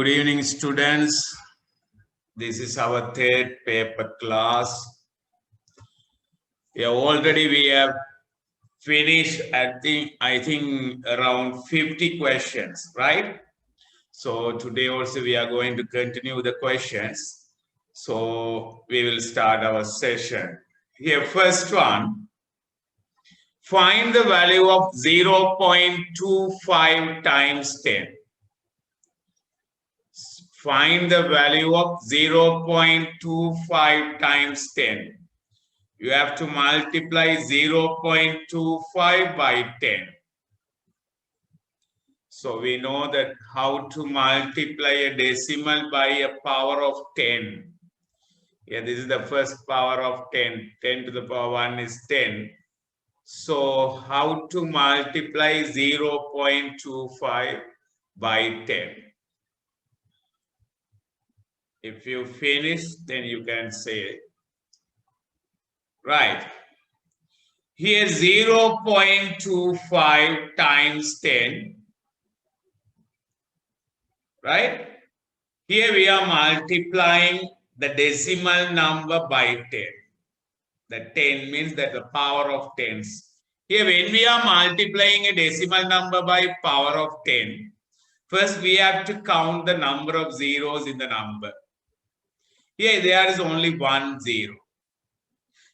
Good evening, students. This is our third paper class. We have finished, I think around 50 questions, right? So today also we are going to continue the questions. So we will start our session. Here, first one. Find the value of 0.25 times 10. Find the value of 0.25 times 10. You have to multiply 0.25 by 10. So we know that how to multiply a decimal by a power of 10. Yeah, this is the first power of 10. 10 to the power 1 is 10. So how to multiply 0.25 by 10? If you finish, then you can say, right. Here 0.25 times 10, right? Here we are multiplying the decimal number by 10. The 10 means that the power of tens. Here when we are multiplying a decimal number by power of 10, first we have to count the number of zeros in the number. Here there is only 1 0.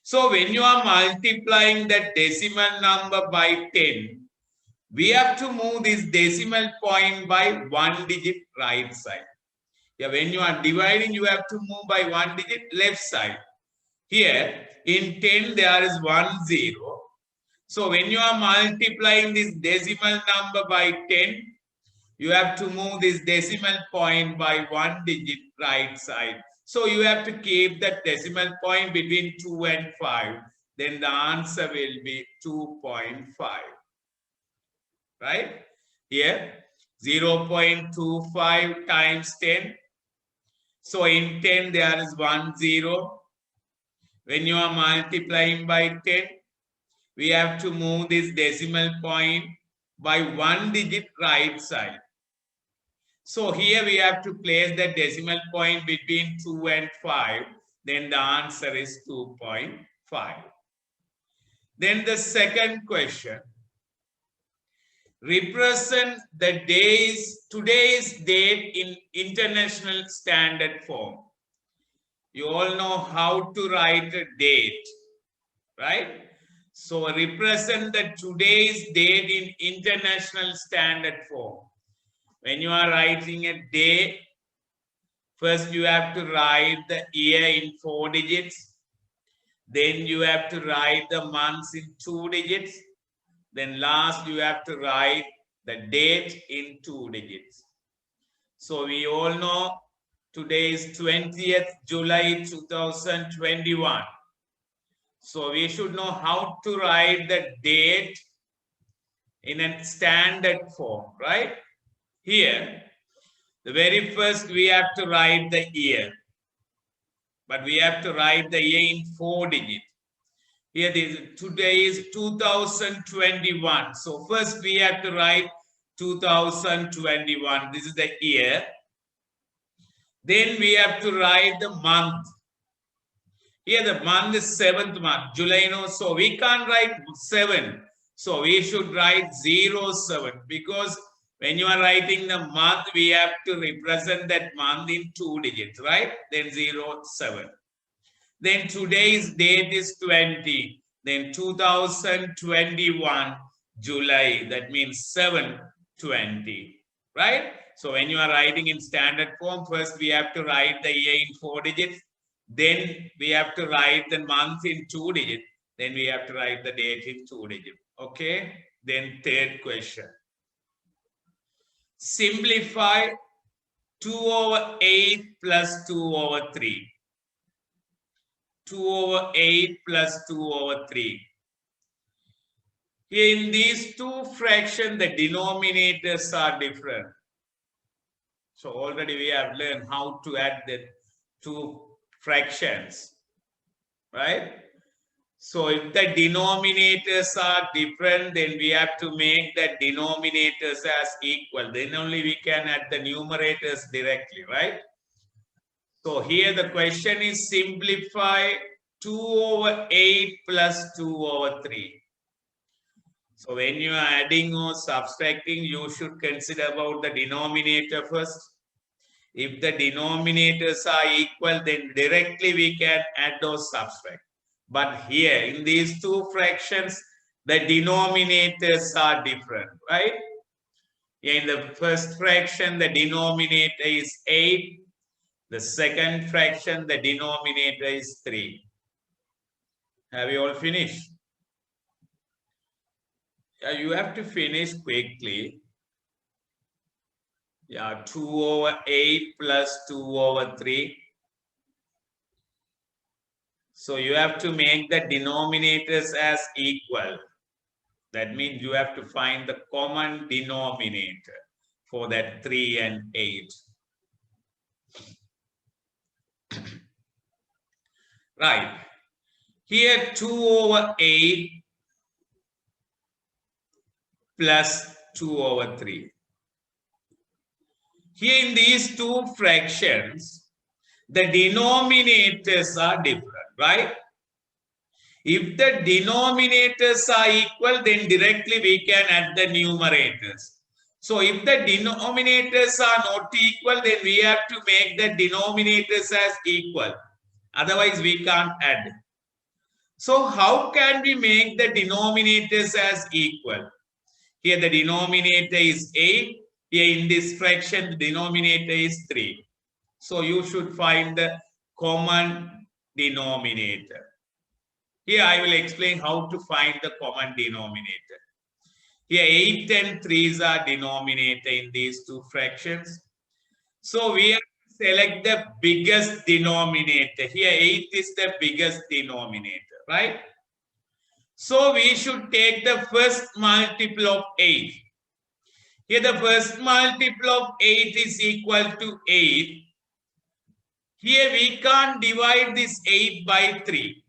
So when you are multiplying the decimal number by 10, we have to move this decimal point by 1 digit right side. Yeah, when you are dividing, you have to move by 1 digit left side. Here in 10 there is 1 0. So when you are multiplying this decimal number by 10, you have to move this decimal point by 1 digit right side. So you have to keep that decimal point between 2 and 5. Then the answer will be 2.5. Right? Here 0.25 times 10. So in 10 there is 1 0. When you are multiplying by 10, we have to move this decimal point by 1 digit right side. So here we have to place the decimal point between 2 and 5. Then the answer is 2.5. Then the second question. Represent the today's date in International Standard Form. You all know how to write a date, right? So represent the today's date in International Standard Form. When you are writing a day, first you have to write the year in 4 digits. Then you have to write the months in 2 digits. Then last you have to write the date in 2 digits. So we all know today is 20th July 2021. So we should know how to write the date in a standard form, right? Here, the very first we have to write the year. But we have to write the year in 4 digits. Here today is 2021. So first we have to write 2021. This is the year. Then we have to write the month. Here the month is 7th month, July. No, so we can't write 7. So we should write 07 because when you are writing the month, we have to represent that month in 2 digits, right? Then 07. Then today's date is 20. Then 2021 July. That means 7/20, right? So when you are writing in standard form, first we have to write the year in 4 digits. Then we have to write the month in 2 digits. Then we have to write the date in 2 digits. Okay. Then third question. Simplify 2/8 plus 2/3. 2/8 plus 2/3. Here in these two fractions, the denominators are different. So already we have learned how to add the two fractions, right? So if the denominators are different, then we have to make the denominators as equal. Then only we can add the numerators directly, right? So here the question is simplify 2 over 8 plus 2 over 3. So when you are adding or subtracting, you should consider about the denominator first. If the denominators are equal, then directly we can add or subtract. But here in these two fractions, the denominators are different, right? In the first fraction, the denominator is 8. The second fraction, the denominator is 3. Have you all finished? Yeah, you have to finish quickly. Yeah, 2 over 8 plus 2 over 3. So you have to make the denominators as equal. That means you have to find the common denominator for that 3 and 8. Right. Here 2 over 8 plus 2 over 3. Here in these two fractions, the denominators are different, right? If the denominators are equal, then directly we can add the numerators. So if the denominators are not equal, then we have to make the denominators as equal. Otherwise, we can't add. So how can we make the denominators as equal? Here the denominator is 8. Here in this fraction, the denominator is 3. So you should find the common denominator. Here I will explain how to find the common denominator. Here 8 and 3s are denominator in these two fractions. So we have to select the biggest denominator. Here 8 is the biggest denominator, right? So we should take the first multiple of 8. Here the first multiple of 8 is equal to 8. Here we can't divide this 8 by 3.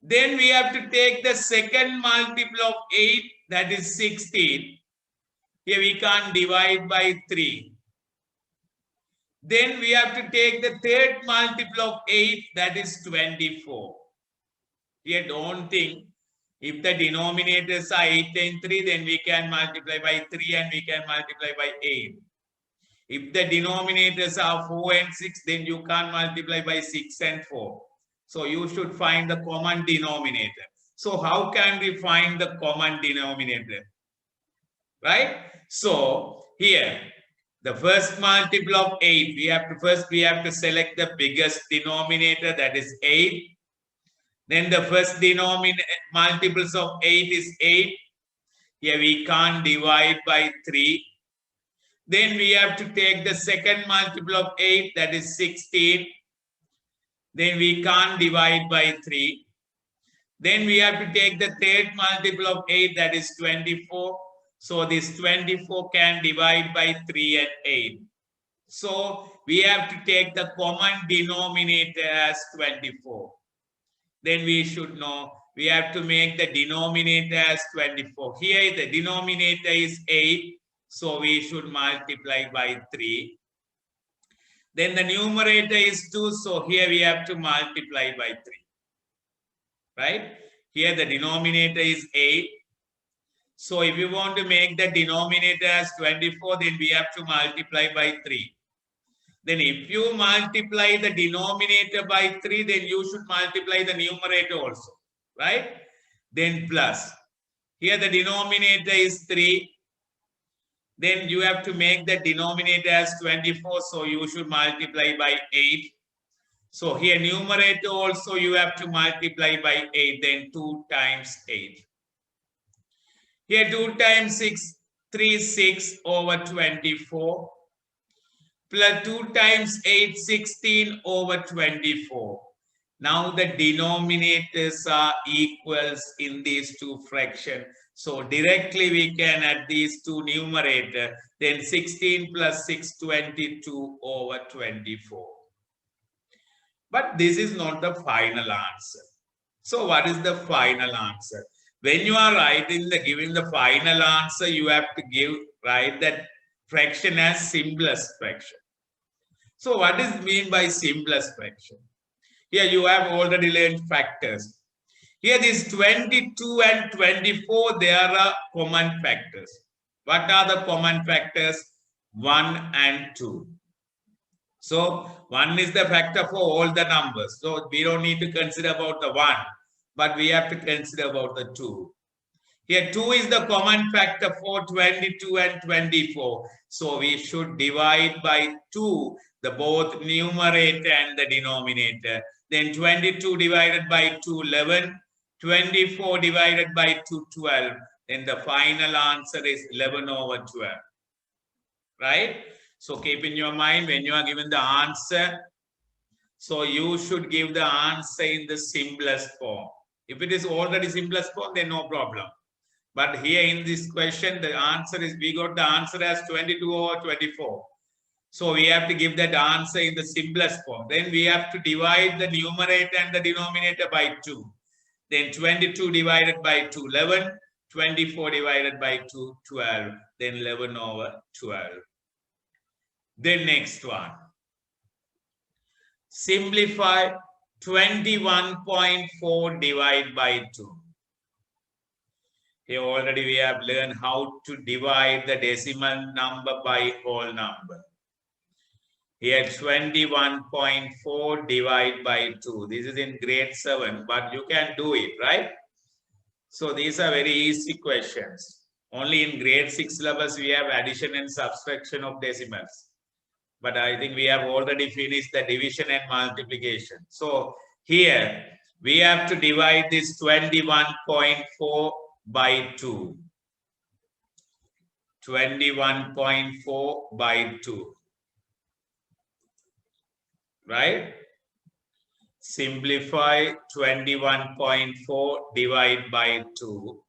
Then we have to take the second multiple of 8, that is 16. Here we can't divide by 3. Then we have to take the third multiple of 8, that is 24. Here don't think, if the denominators are 8 and 3, then we can multiply by 3 and we can multiply by 8. If the denominators are 4 and 6, then you can't multiply by 6 and 4. So you should find the common denominator. So how can we find the common denominator? Right? So here, the first multiple of 8, we have to select the biggest denominator, that is 8. Then the first multiples of 8 is 8. Here we can't divide by 3. Then we have to take the second multiple of 8, that is 16. Then we can't divide by 3. Then we have to take the third multiple of 8, that is 24. So this 24 can divide by 3 and 8. So we have to take the common denominator as 24. Then we should know we have to make the denominator as 24. Here the denominator is 8. So we should multiply by 3. Then the numerator is 2. So here we have to multiply by 3. Right? Here the denominator is 8. So if you want to make the denominator as 24, then we have to multiply by 3. Then if you multiply the denominator by 3, then you should multiply the numerator also. Right? Then plus. Here the denominator is 3. Then you have to make the denominator as 24. So you should multiply by 8. So here numerator also you have to multiply by 8. Then 2 times 8. Here 2 times 6, 3, 6 over 24. Plus 2 times 8, 16 over 24. Now the denominators are equals in these two fractions. So directly we can add these two numerator. Then 16 plus 6, 22 over 24. But this is not the final answer. So what is the final answer? When you are giving the final answer, you have to write that fraction as simplest fraction. So what is mean by simplest fraction? Here you have already learned factors. Here these 22 and 24, they are common factors. What are the common factors? 1 and 2. So 1 is the factor for all the numbers. So we don't need to consider about the 1, but we have to consider about the 2. Here 2 is the common factor for 22 and 24. So we should divide by 2 the both numerator and the denominator. Then 22 divided by 2, 11. 24 divided by 2, 12. Then the final answer is 11 over 12. Right? So keep in your mind when you are given the answer. So you should give the answer in the simplest form. If it is already simplest form, then no problem. But here in this question, the answer is, we got the answer as 22 over 24. So we have to give that answer in the simplest form. Then we have to divide the numerator and the denominator by 2. Then 22 divided by 2, 11. 24 divided by 2, 12. Then 11 over 12. Then next one. Simplify 21.4 divided by 2. Here already we have learned how to divide the decimal number by whole number. Here 21.4 divided by 2. This is in grade 7, but you can do it, right? So these are very easy questions. Only in grade 6 syllabus we have addition and subtraction of decimals. But I think we have already finished the division and multiplication. So here we have to divide this 21.4 by 2. 21.4 by 2. Right? Simplify 21.4 divide by 2.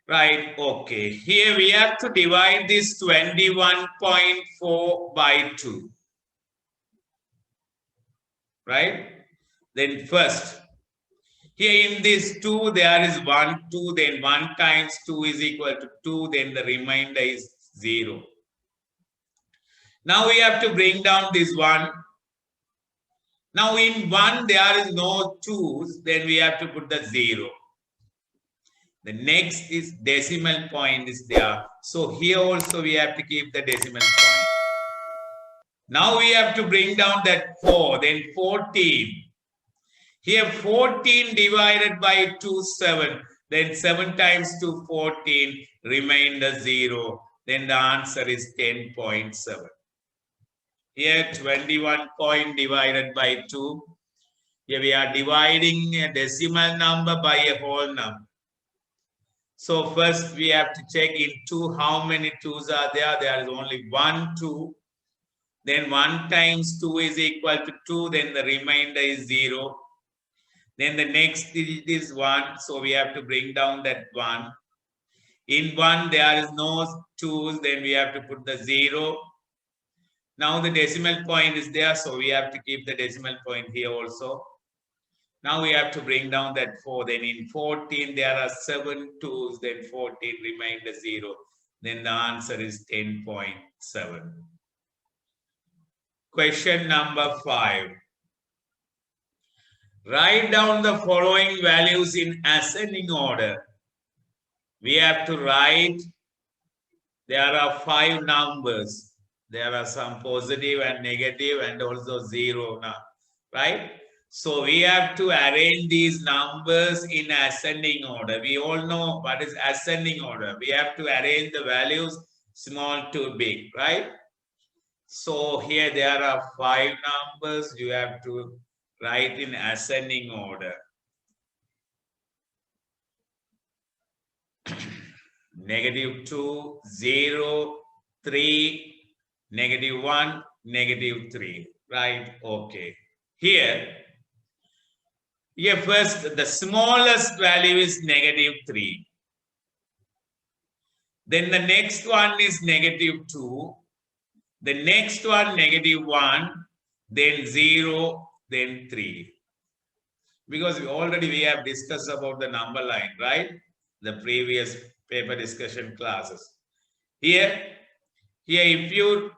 Right, okay. Here we have to divide this 21.4 by 2. Right? Then first, here in this 2, there is 1, 2, then 1 times 2 is equal to 2, then the remainder is 0. Now we have to bring down this 1. Now in 1, there is no 2's, then we have to put the 0. The next is decimal point is there. So here also we have to keep the decimal point. Now we have to bring down that 4, then 14. Here 14 divided by 2, 7. Then 7 times 2, 14. Remainder 0. Then the answer is 10.7. Here 21 point divided by 2. Here we are dividing a decimal number by a whole number. So first we have to check in 2 how many 2's are there. There is only 1, 2. Then 1 times 2 is equal to 2. Then the remainder is 0. Then the next digit is 1. So we have to bring down that 1. In 1 there is no 2's. Then we have to put the 0. Now the decimal point is there. So we have to keep the decimal point here also. Now we have to bring down that 4. Then in 14, there are 7 2's. Then 14 remainder 0. Then the answer is 10.7. Question number 5. Write down the following values in ascending order. We have to write, there are 5 numbers. There are some positive and negative and also 0 now, right? So we have to arrange these numbers in ascending order. We all know what is ascending order. We have to arrange the values small to big, right? So here there are 5 numbers. You have to write in ascending order. -2, 0, 3, -1, -3, right? Okay. Here first, the smallest value is -3. Then the next one is -2. The next one, -1. Then 0. Then 3. Because we have discussed about the number line, right? The previous paper discussion classes. Here, if you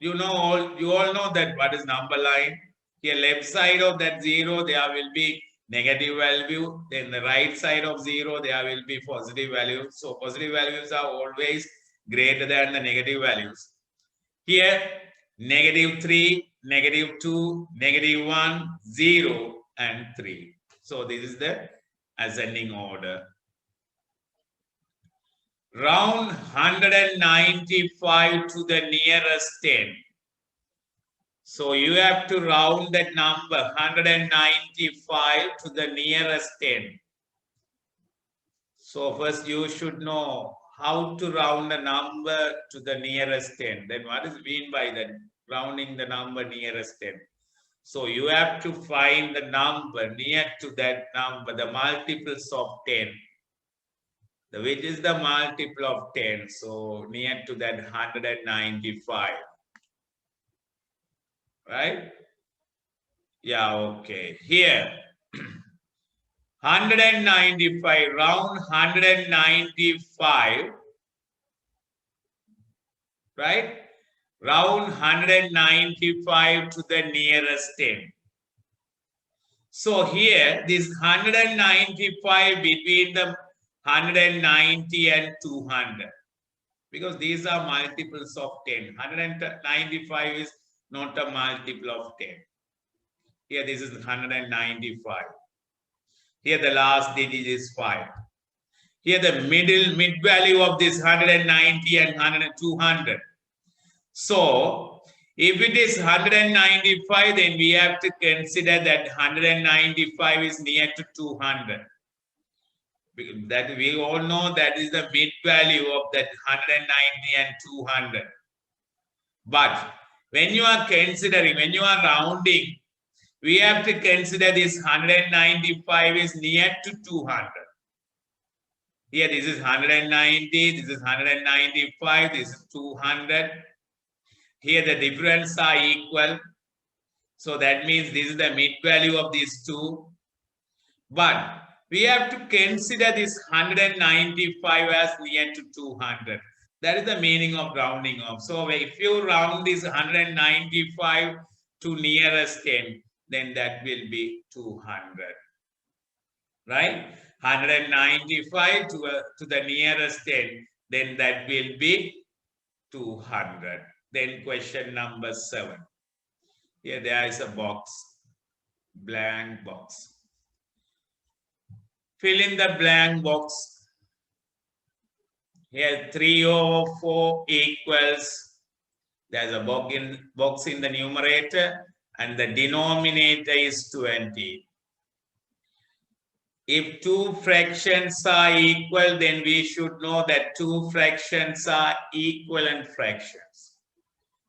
all know that what is number line. Here, left side of that 0, there will be negative value. Then the right side of 0, there will be positive value. So positive values are always greater than the negative values. Here, -3, -2, -1, 0, and 3. So this is the ascending order. Round 195 to the nearest 10. So you have to round that number 195 to the nearest 10. So first you should know how to round a number to the nearest 10. Then what is mean by that? Rounding the number nearest 10. So you have to find the number near to that number, the multiples of 10. Which is the multiple of 10. So near to that 195. Right? Yeah, okay. Here, 195, round 195. Right? Round 195 to the nearest 10. So here, this 195 between the 190 and 200. Because these are multiples of 10. 195 is not a multiple of 10. Here, this is 195. Here, the last digit is 5. Here, the mid value of this 190 and 200. So, if it is 195, then we have to consider that 195 is near to 200. That we all know that is the mid value of that 190 and 200. But when you are considering, when you are rounding, we have to consider this 195 is near to 200. Here this is 190, this is 195, this is 200. Here the difference are equal. So that means this is the mid value of these two. But we have to consider this 195 as near to 200. That is the meaning of rounding off. So if you round this 195 to nearest 10, then that will be 200. Right? 195 to the nearest 10, then that will be 200. Then question number 7. Here there is a box, blank box. Fill in the blank box. Here 3/4 equals, there's a box in the numerator and the denominator is 20. If two fractions are equal, then we should know that two fractions are equivalent fractions.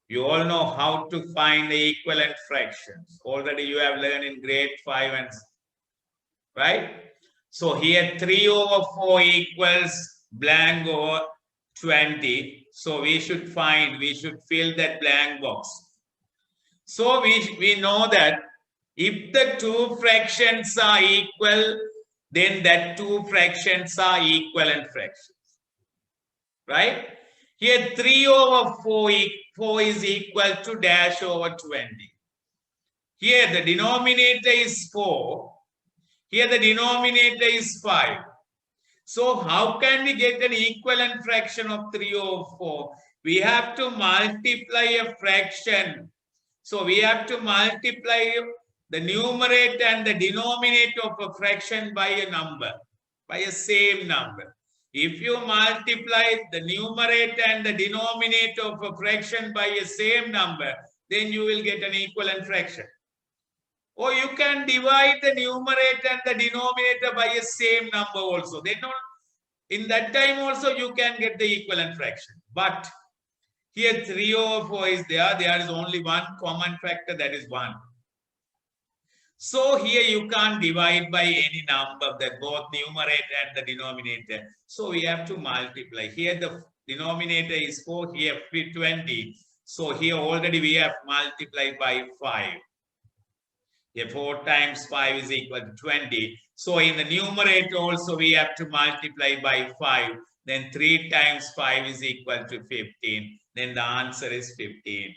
You all know how to find the equivalent fractions. Already you have learned in grade 5 and right? So here 3/4 equals blank over 20. So we should fill that blank box. So we know that if the two fractions are equal, then that two fractions are equivalent fractions. Right? Here 3/4 is equal to dash over 20. Here the denominator is 4. Here the denominator is 5. So how can we get an equivalent fraction of 3/4? We have to multiply a fraction. So we have to multiply the numerator and the denominator of a fraction by a number, by a same number. If you multiply the numerator and the denominator of a fraction by a same number, then you will get an equivalent fraction. Or you can divide the numerator and the denominator by a same number also. Then in that time also you can get the equivalent fraction. But here 3/4 is there. There is only one common factor, that is 1. So here you can't divide by any number, that both numerator and the denominator. So we have to multiply. Here the denominator is 4, here 20. So here already we have multiplied by 5. Here 4 times 5 is equal to 20. So in the numerator also we have to multiply by 5. Then 3 times 5 is equal to 15. Then the answer is 15.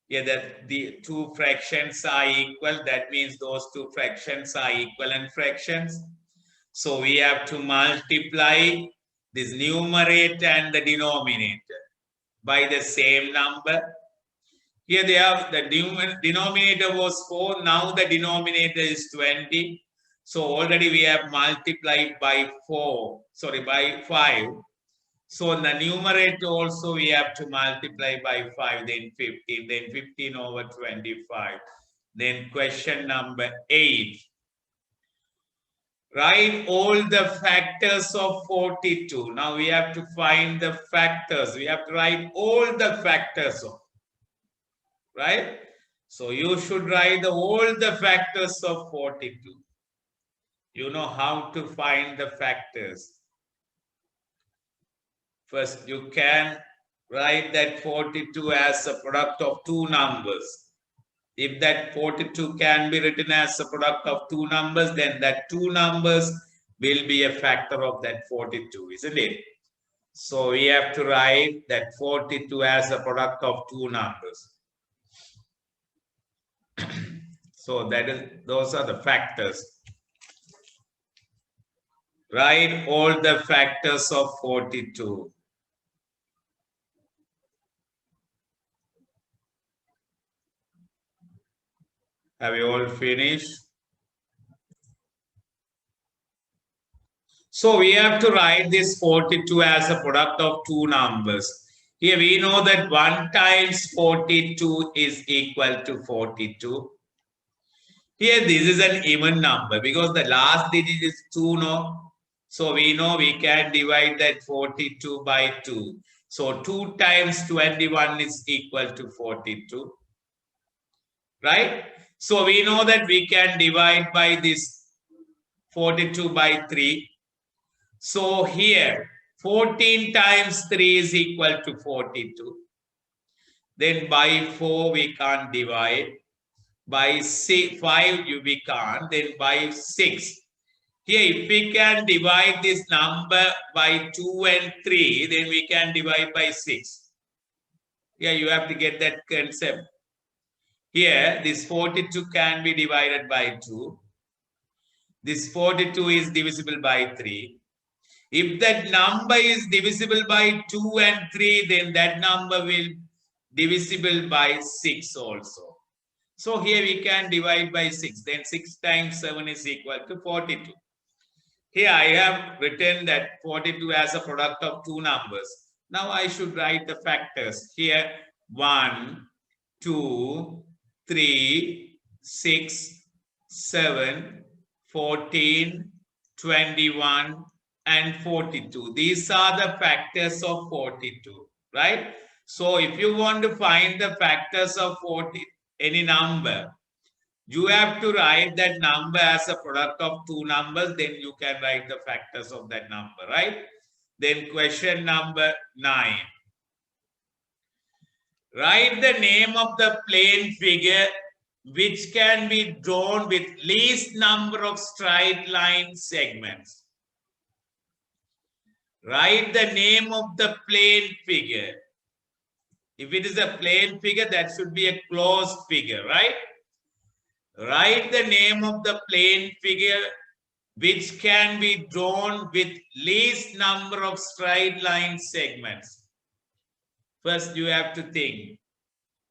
Here that the two fractions are equal. That means those two fractions are equivalent fractions. So we have to multiply this numerator and the denominator by the same number. Here they have the denominator was 4. Now the denominator is 20. So already we have multiplied by 4. Sorry, by 5. So in the numerator also we have to multiply by 5. Then 15. Then 15 over 25. Then question number 8. Write all the factors of 42. Now we have to find the factors. We have to write all the factors of. Right? So you should write all the factors of 42. You know how to find the factors. First, you can write that 42 as a product of two numbers. If that 42 can be written as a product of two numbers, then that two numbers will be a factor of that 42, isn't it? So we have to write that 42 as a product of two numbers. So those are the factors. Write all the factors of 42. Have you all finished? So we have to write this 42 as a product of two numbers. Here we know that 1 times 42 is equal to 42. Here this is an even number because the last digit is 2, no? So we know we can divide that 42 by 2. So 2 times 21 is equal to 42. Right? So we know that we can divide by this 42 by 3. So here 14 times 3 is equal to 42. Then by 4 we can't divide. By 5 we can't. Then by 6. Here if we can divide this number by 2 and 3, then we can divide by 6. Here you have to get that concept. Here this 42 can be divided by 2. This 42 is divisible by 3. If that number is divisible by 2 and 3, then that number will divisible by 6 also. So here we can divide by 6. Then 6 times 7 is equal to 42. Here I have written that 42 as a product of two numbers. Now I should write the factors. Here 1, 2, 3, 6, 7, 14, 21, and 42. These are the factors of 42, right? So if you want to find the factors of any number, you have to write that number as a product of two numbers, then you can write the factors of that number, right? Then question number 9. Write the name of the plane figure which can be drawn with least number of straight line segments. Write the name of the plane figure. If it is a plane figure, that should be a closed figure, right? Write the name of the plane figure which can be drawn with least number of straight line segments. First, you have to think.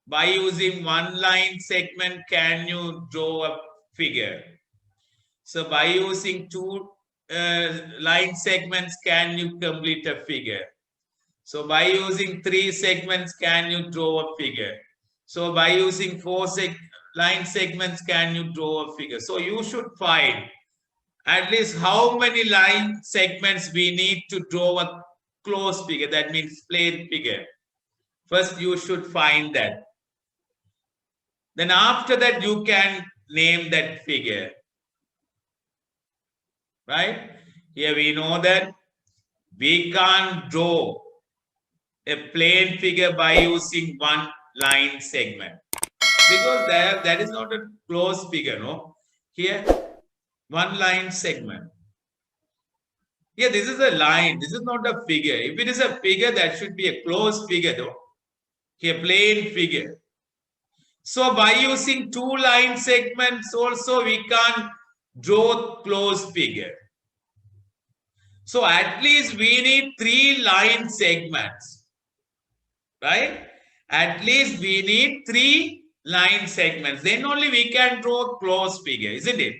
By using one line segment, can you draw a figure? So by using two line segments, can you complete a figure? So by using 3 segments, can you draw a figure? So by using 4 line segments, can you draw a figure? So you should find at least how many line segments we need to draw a closed figure. That means plane figure. First, you should find that. Then after that, you can name that figure. Right? Here we know that we can't draw a plane figure by using one line segment. because that is not a closed figure, no? Here, one line segment. Here, this is a line. This is not a figure. If it is a figure, that should be a closed figure, though. Here, plain figure. So by using two line segments also, we can't draw closed figure. So at least we need three line segments, right? At least we need three line segments. Then only we can draw closed figure, isn't it?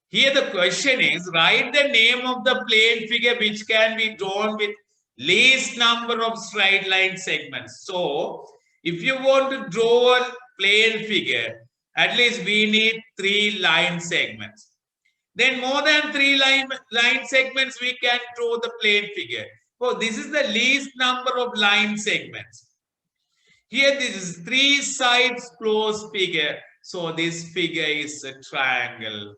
Here the question is, write the name of the plane figure which can be drawn with least number of straight line segments. So if you want to draw a plane figure, at least we need three line segments. Then more than three line segments, we can draw the plane figure. So this is the least number of line segments. Here this is three sides closed figure. So this figure is a triangle.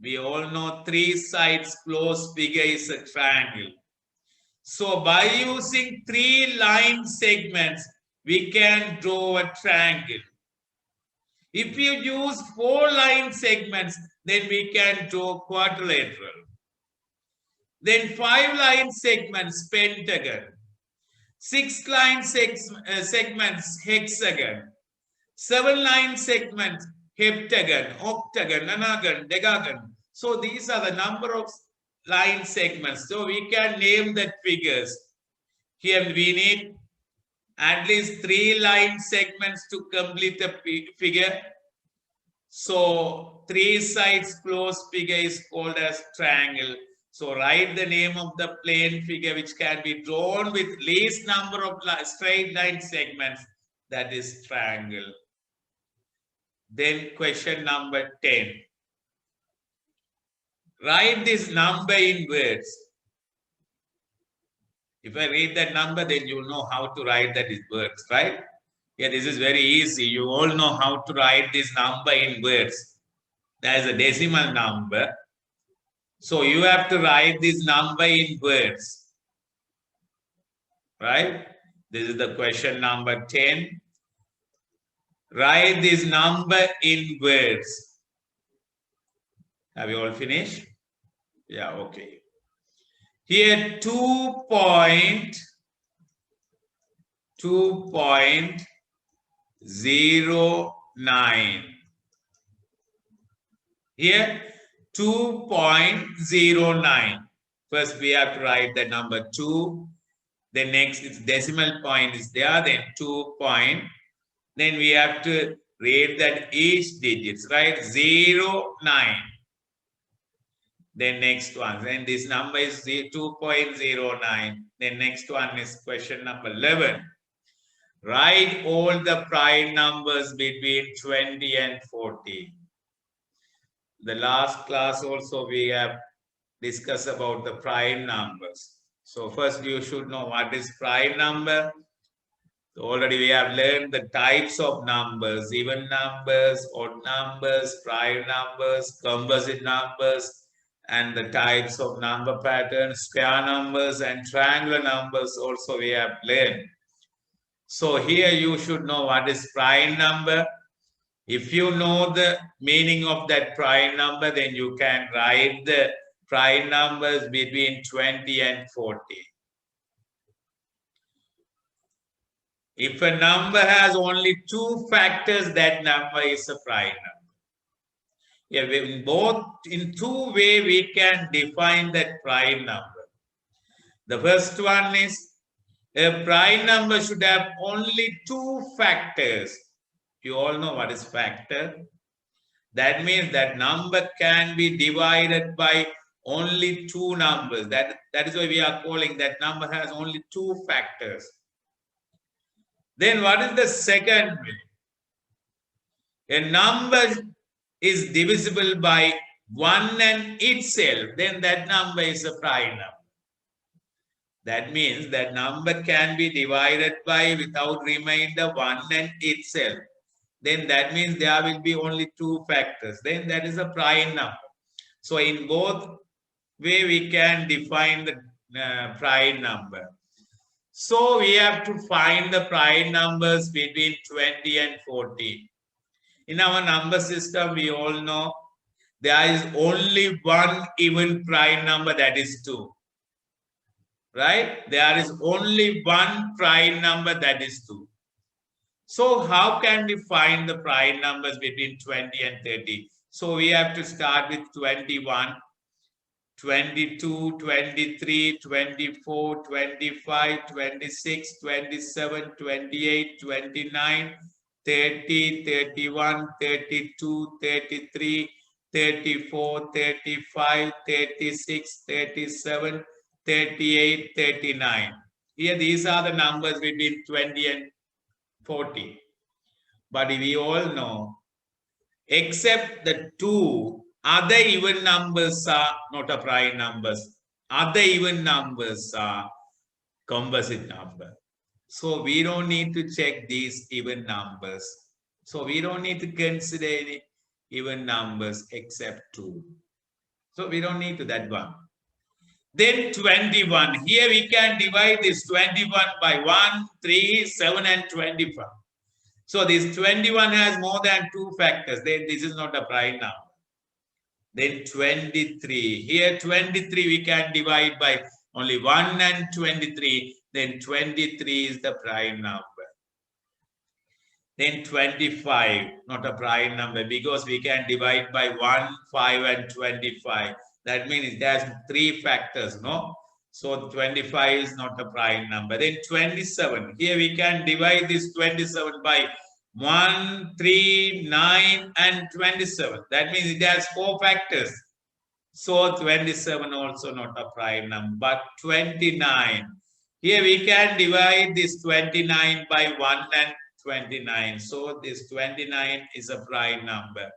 We all know three sides closed figure is a triangle. So by using three line segments, we can draw a triangle. If you use four line segments, then we can draw quadrilateral. Then five line segments, pentagon. Six line segments, hexagon. Seven line segments, heptagon, octagon, nonagon, decagon. So these are the number of line segments. So we can name the figures. Here we need at least three line segments to complete the figure. So three sides closed figure is called as triangle. So write the name of the plane figure which can be drawn with least number of straight line segments. That is triangle. Then question number 10. Write this number in words. If I read that number, then you know how to write that in words, right? Yeah, this is very easy. You all know how to write this number in words. That is a decimal number. So you have to write this number in words. Right? This is the question number 10. Write this number in words. Have you all finished? Yeah, okay. Here 2.09. Here 2.09. First we have to write the number 2. Then next its decimal point is there. Then 2 point. Then we have to read that each digits, right? 0, 9. Then next one. Then this number is 2.09. Then next one is question number 11. Write all the prime numbers between 20 and 40. The last class also we have discussed about the prime numbers. So first you should know what is prime number. So already we have learned the types of numbers, even numbers, odd numbers, prime numbers, composite numbers, and the types of number patterns, square numbers and triangular numbers also we have learned. So here you should know what is prime number. If you know the meaning of that prime number, then you can write the prime numbers between 20 and 40. If a number has only two factors, that number is a prime number. Yeah, in two ways we can define that prime number. The first one is a prime number should have only two factors. You all know what is factor. That means that number can be divided by only two numbers. That is why we are calling that number has only two factors. Then what is the second way? A number is divisible by 1 and itself. Then that number is a prime number. That means that number can be divided by without remainder 1 and itself. Then that means there will be only two factors. Then that is a prime number. So in both way we can define the prime number. So we have to find the prime numbers between 20 and 40. In our number system, we all know there is only one even prime number, that is 2. Right? There is only one prime number, that is 2. So how can we find the prime numbers between 20 and 30? So we have to start with 21, 22, 23, 24, 25, 26, 27, 28, 29, 30, 31, 32, 33, 34, 35, 36, 37, 38, 39. Here these are the numbers between 20 and 40. But we all know, except the two other even numbers are not a prime numbers. Other even numbers are composite number. So we don't need to check these even numbers. So we don't need to consider any even numbers except 2. So we don't need to that one. Then 21. Here we can divide this 21 by 1, 3, 7 and 25. So this 21 has more than 2 factors. Then this is not a prime number. Then 23. Here 23 we can divide by only 1 and 23. Then 23 is the prime number. Then 25, not a prime number because we can divide by 1, 5 and 25. That means it has 3 factors, no? So 25 is not a prime number. Then 27. Here we can divide this 27 by 1, 3, 9 and 27. That means it has 4 factors. So 27 also not a prime number. But 29. Here we can divide this 29 by 1 and 29. So this 29 is a prime number.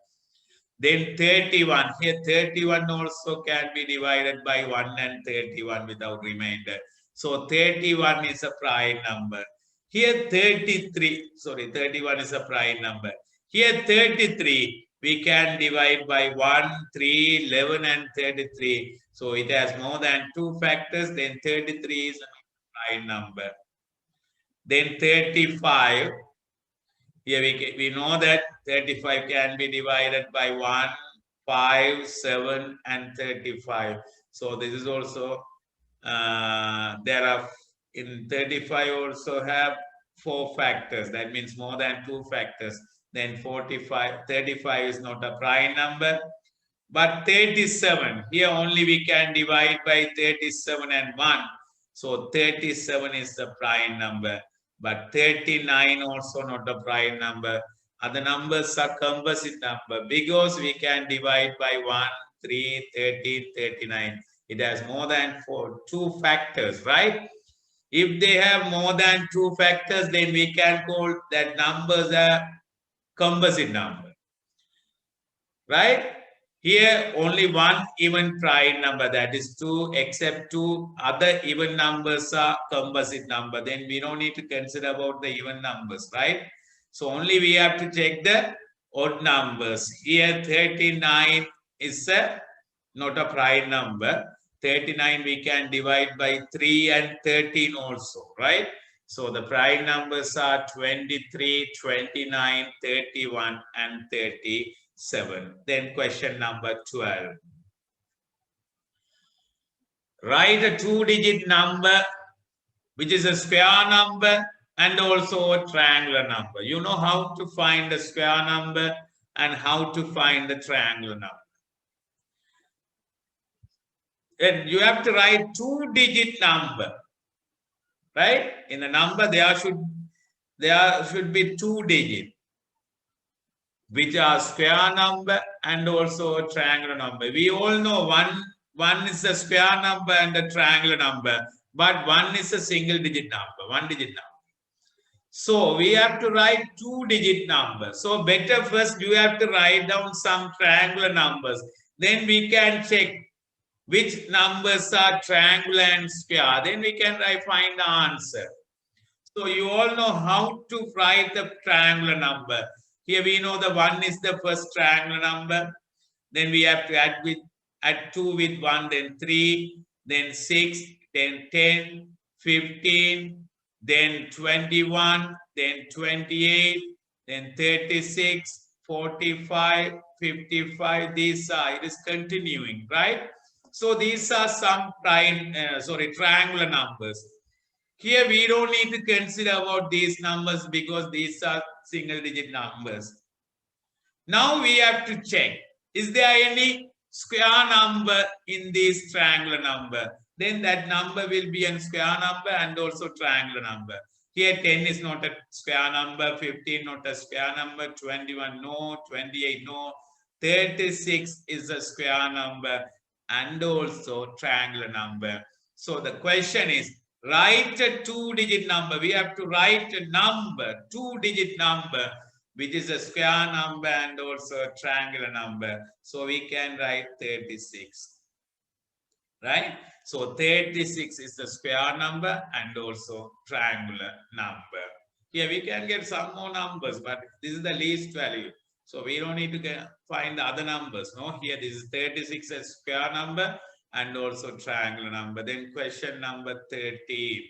Then 31. Here 31 also can be divided by 1 and 31 without remainder. So 31 is a prime number. Here 33. Sorry, 31 is a prime number. Here 33. We can divide by 1, 3, 11 and 33. So it has more than 2 factors. Then 33 is a prime number. Then 35. Here we know that 35 can be divided by 1, 5, 7 and 35. So this is also, there are in 35 also have 4 factors. That means more than 2 factors. Then 35 is not a prime number. But 37, here only we can divide by 37 and 1. So 37 is the prime number. But 39 also not a prime number. Other numbers are composite number because we can divide by 1, 3, 13, 39. It has more than 2 factors, right? If they have more than 2 factors, then we can call that numbers a composite number, right? Here only one even prime number, that is 2, except 2 other even numbers are composite number. Then we don't need to consider about the even numbers, right? So only we have to check the odd numbers. Here 39 is not a prime number. 39 we can divide by 3 and 13 also, right? So the prime numbers are 23, 29, 31 and 37. Then question number 12. Write a 2-digit number which is a square number and also a triangular number. You know how to find the square number and how to find the triangular number. And you have to write 2-digit number, right? In a number there should be 2 digits, which are square number and also a triangular number. We all know one is a square number and a triangular number, but 1 is a single digit number, 1-digit number. So we have to write 2-digit number. So better first you have to write down some triangular numbers. Then we can check which numbers are triangular and square. Then we can find the answer. So you all know how to write the triangular number. Here we know the 1 is the first triangular number. Then we have to add 2 with 1, then 3, then 6, then 10, 15, then 21, then 28, then 36, 45, 55. These are, it is continuing, right? So these are some triangular numbers. Here we don't need to consider about these numbers because these are single digit numbers. Now we have to check, is there any square number in this triangular number? Then that number will be a square number and also triangular number. Here 10 is not a square number, 15 not a square number, 21 no, 28 no, 36 is a square number and also triangular number. So the question is, write a two-digit number. We have to write a number, two-digit number, which is a square number and also a triangular number. So we can write 36, right? So 36 is the square number and also triangular number. Here we can get some more numbers, but this is the least value. So we don't need to find the other numbers. No, here this is 36 as square number and also triangular number. Then question number 13.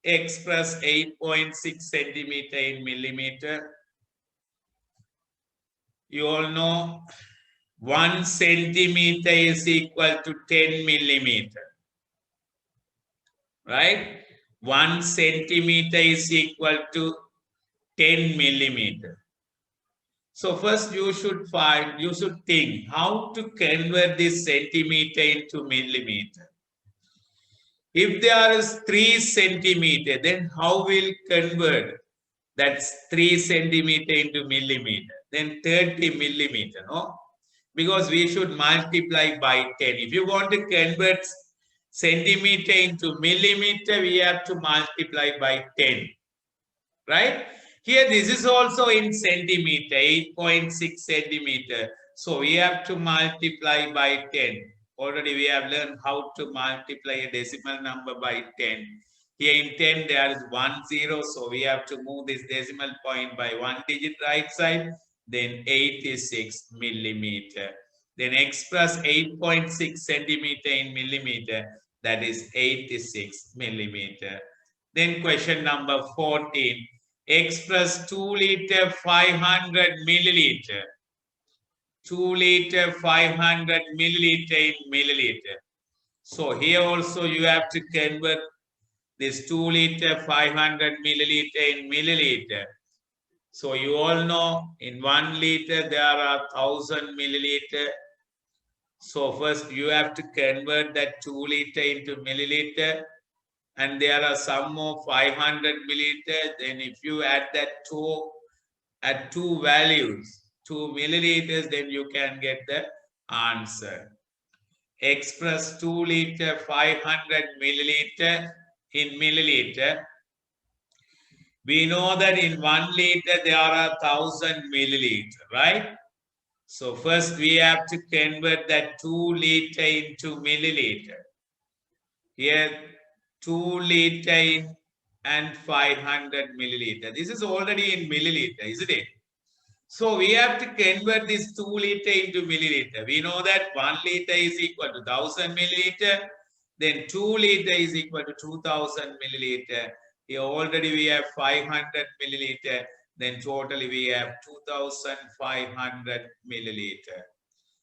Express 8.6 centimeter in millimeter. You all know 1 centimeter is equal to 10 millimeter. Right? 1 centimeter is equal to 10 millimeter. So first you should think how to convert this centimeter into millimeter. If there is 3 centimeter, then how will convert that's 3 centimeter into millimeter? Then 30 millimeter, no? Because we should multiply by 10. If you want to convert centimeter into millimeter, we have to multiply by 10, right? Here, this is also in centimeter, 8.6 centimeter. So we have to multiply by 10. Already we have learned how to multiply a decimal number by 10. Here in 10, there is 1 0. So we have to move this decimal point by 1 digit right side. Then 86 millimeter. Then express 8.6 centimeter in millimeter. That is 86 millimeter. Then question number 14. Express 2 liter 500 milliliter. 2 liter 500 milliliter in milliliter. So here also you have to convert this 2 liter 500 milliliter in milliliter. So you all know in 1 liter there are 1000 milliliter. So first you have to convert that 2 liter into milliliter. And there are some more 500 milliliter. Then if you add that at two values, 2 milliliters, then you can get the answer. Express 2 liter 500 milliliter in milliliter. We know that in 1 liter there are 1000 milliliter, right? So first we have to convert that 2 liter into milliliter. Here 2 liter and 500 milliliter. This is already in milliliter, isn't it? So we have to convert this 2 liter into milliliter. We know that 1 liter is equal to 1000 milliliter. Then 2 liter is equal to 2000 milliliter. Here already we have 500 milliliter. Then totally we have 2500 milliliter.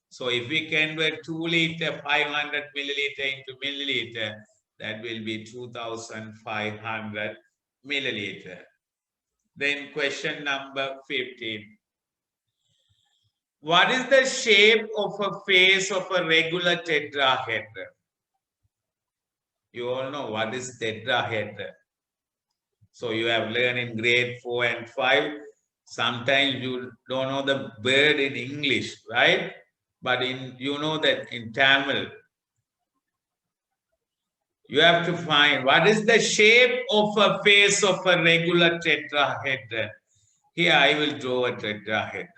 So if we convert 2 liter 500 milliliter into milliliter, that will be 2500 milliliter. Then question number 15. What is the shape of a face of a regular tetrahedron? You all know what is tetrahedron. So you have learned in grade 4 and 5. Sometimes you don't know the word in English, right? But you know that in Tamil, you have to find what is the shape of a face of a regular tetrahedron. Here I will draw a tetrahedron.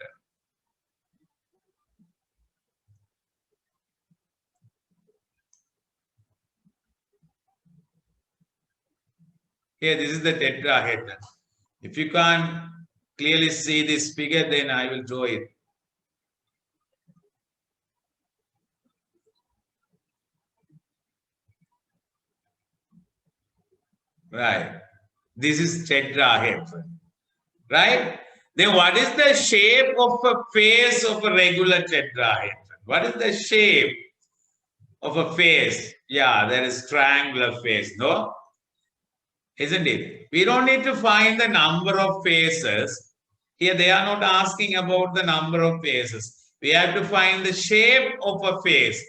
Here, this is the tetrahedron. If you can't clearly see this figure, then I will draw it. Right. This is tetrahedron. Right? Then what is the shape of a face of a regular tetrahedron? What is the shape of a face? Yeah, there is triangular face, no? Isn't it? We don't need to find the number of faces. Here they are not asking about the number of faces. We have to find the shape of a face.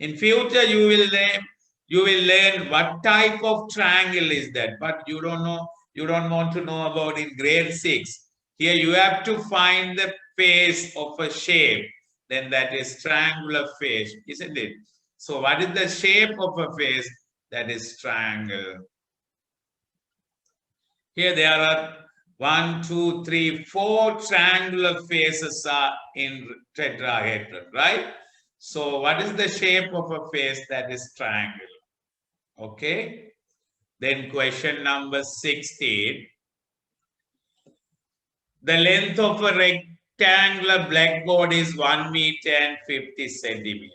In future, you will learn what type of triangle is that, but you don't know, you don't want to know about in grade 6. Here you have to find the face of a shape. Then that is triangular face, isn't it? So what is the shape of a face? That is triangle. Here there are 1, 2, 3, 4 triangular faces are in tetrahedron, right? So what is the shape of a face? That is triangle. Okay. Then question number 16. The length of a rectangular blackboard is 1 meter and 50 centimeter.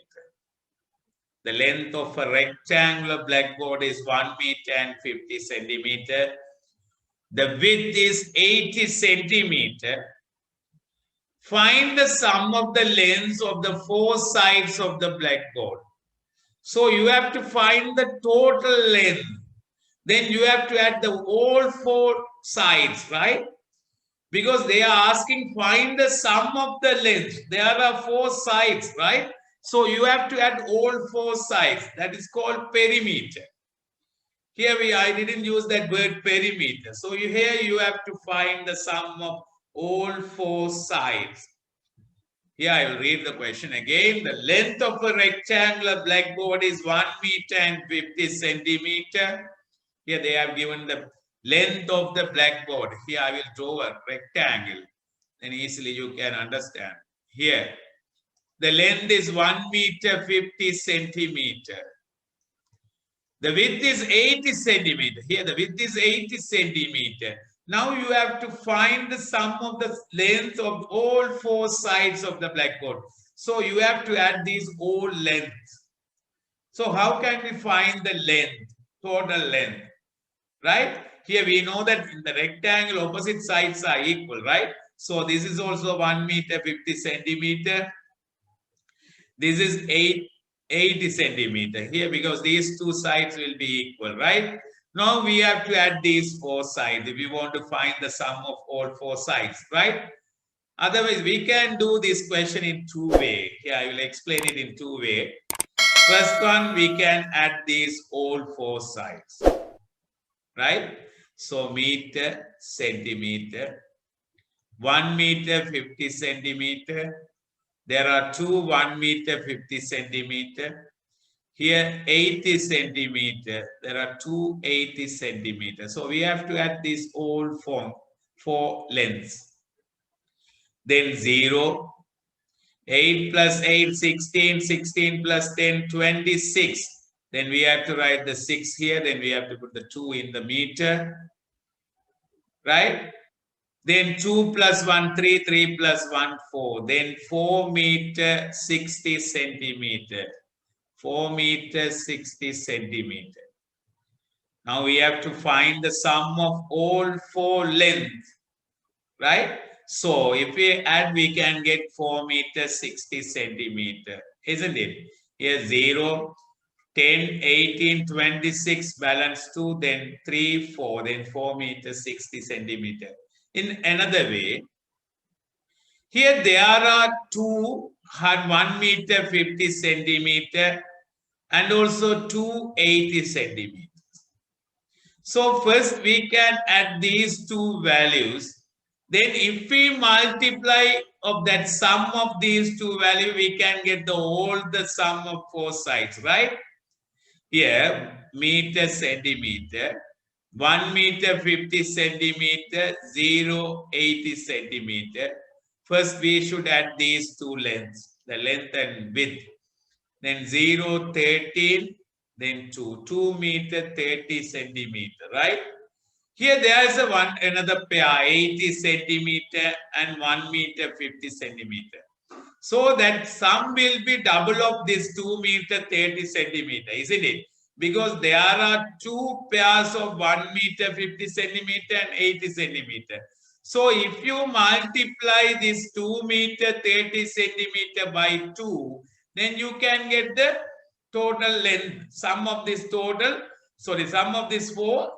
The length of a rectangular blackboard is 1 meter and 50 centimeter. The width is 80 centimeter. Find the sum of the lengths of the 4 sides of the blackboard. So you have to find the total length. Then you have to add the all 4 sides, right? Because they are asking find the sum of the length. There are 4 sides, right? So you have to add all 4 sides. That is called perimeter. Here I didn't use that word perimeter. So here you have to find the sum of all 4 sides. Here I will read the question again. The length of a rectangular blackboard is 1 meter and 50 centimeter. Here they have given the length of the blackboard. Here I will draw a rectangle. Then easily you can understand. Here, the length is 1 meter 50 centimeter. The width is 80 centimeter. Here the width is 80 centimeter. Now you have to find the sum of the length of all 4 sides of the blackboard. So you have to add these all lengths. So how can we find the length, total length? Right? Here we know that in the rectangle, opposite sides are equal, right? So this is also 1 meter 50 centimeter. This is 80 centimeter here because these 2 sides will be equal, right? Now we have to add these 4 sides if we want to find the sum of all 4 sides, right? Otherwise, we can do this question in 2 ways. Here I will explain it in 2 ways. First one, we can add these all 4 sides, right? So meter, centimeter, 1 meter 50 centimeter. There are 2 1 meter 50 centimeter. Here 80 centimeter. There are 2 80 centimeter. So we have to add these all 4 lengths. Then 0. 8 plus 8, 16. 16 plus 10, 26. Then we have to write the 6 here. Then we have to put the 2 in the meter. Right? Then 2 plus 1, 3. 3 plus 1, 4. Then 4 meter 60 centimeter. 4 meter 60 centimeter. Now we have to find the sum of all 4 lengths. Right? So if we add, we can get 4 meter 60 centimeter. Isn't it? Here 0, 10, 18, 26, balance 2, then 3, 4, then 4 meter 60 centimeter. In another way, here there are 2 1 meter 50 centimeter and also 2 80 centimeters. So first we can add these 2 values. Then if we multiply of that sum of these 2 values, we can get the sum of 4 sides, right? Here, meter, centimeter, 1 meter 50 centimeter, 0 80 centimeter. First, we should add these 2 lengths, the length and width. Then 0 13, then 2 meter 30 centimeter, right? Here there is another pair, 80 centimeter and 1 meter 50 centimeter. So that sum will be double of this 2 meter 30 centimeter, isn't it? because there are two pairs of 1 meter 50 centimeter and 80 centimeter. So if you multiply this 2 meter 30 centimeter by 2, then you can get the total length, sum of this four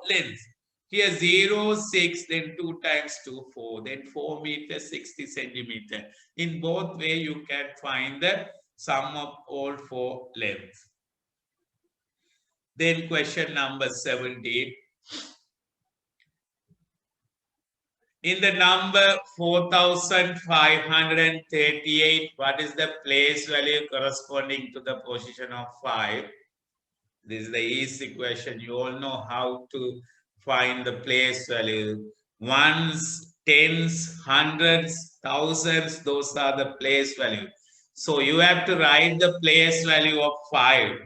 lengths. Here 0, 6, then 2 times 2, 4, then 4 meter 60 centimeter. In both way you can find the sum of all four lengths. Then question number 17. In the number 4538, what is the place value corresponding to the position of 5? This is the easy question. You all know how to find the place value. Ones, tens, hundreds, thousands, those are the place value. So you have to write the place value of 5.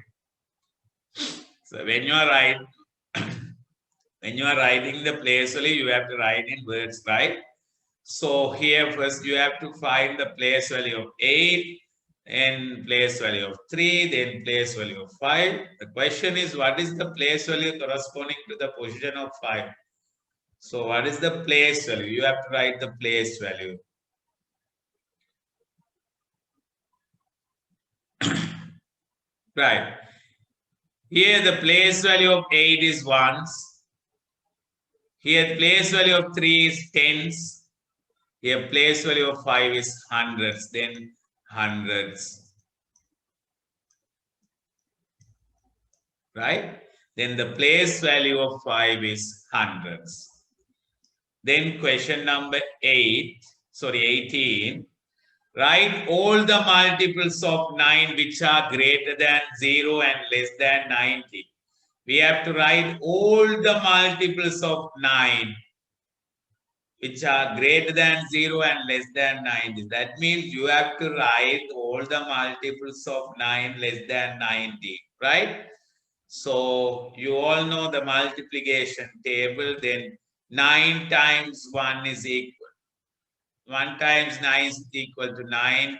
So when you are writing the place value, you have to write in words, right? So here first you have to find the place value of 8, and place value of 3, then place value of 5. The question is, what is the place value corresponding to the position of 5? So what is the place value? You have to write the place value. Right. Here the place value of 8 is ones. Here place value of 3 is tens. Here place value of 5 is hundreds, then hundreds. Right? Then the place value of 5 is hundreds. Then question number 18. Write all the multiples of 9 which are greater than 0 and less than 90. We have to write all the multiples of 9 which are greater than 0 and less than 90. That means you have to write all the multiples of 9 less than 90, right? So you all know the multiplication table. Then 9 times 1 is equal. 1 times 9 is equal to 9.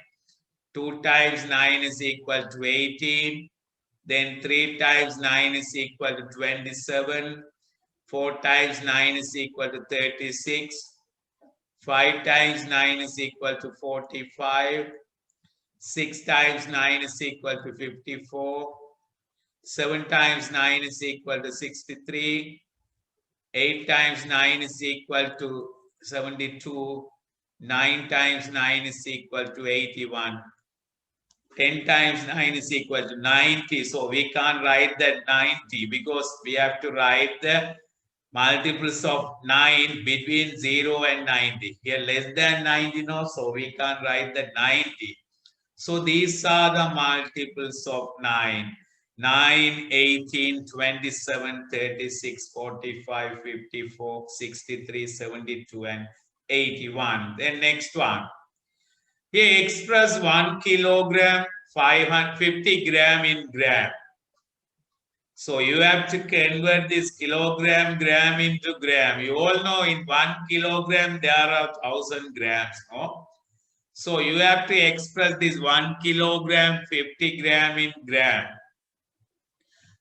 2 times 9 is equal to 18. Then 3 times 9 is equal to 27. 4 times 9 is equal to 36. 5 times 9 is equal to 45. 6 times 9 is equal to 54. 7 times 9 is equal to 63. 8 times 9 is equal to 72. 9 times 9 is equal to 81. 10 times 9 is equal to 90. So we can't write that 90 because we have to write the multiples of 9 between 0 and 90. Here less than 90, no, so we can't write the 90. So these are the multiples of 9. 9, 18, 27, 36, 45, 54, 63, 72, and 81. Then next one. Here express 1 kilogram, 550 gram in gram. So you have to convert this kilogram, gram into gram. You all know in 1 kilogram there are 1000 grams, no? So you have to express this 1 kilogram, 50 gram in gram.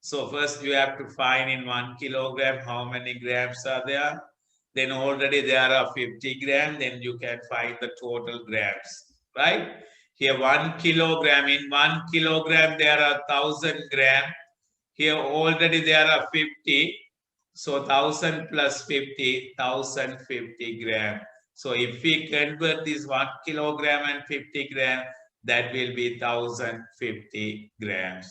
So first you have to find in 1 kilogram how many grams are there. Then already there are 50 grams. Then you can find the total grams, right? Here 1 kilogram. In 1 kilogram there are 1000 grams. Here already there are 50. So 1000 plus 50, 1050 grams. So if we convert this 1 kilogram and 50 grams, that will be 1050 grams.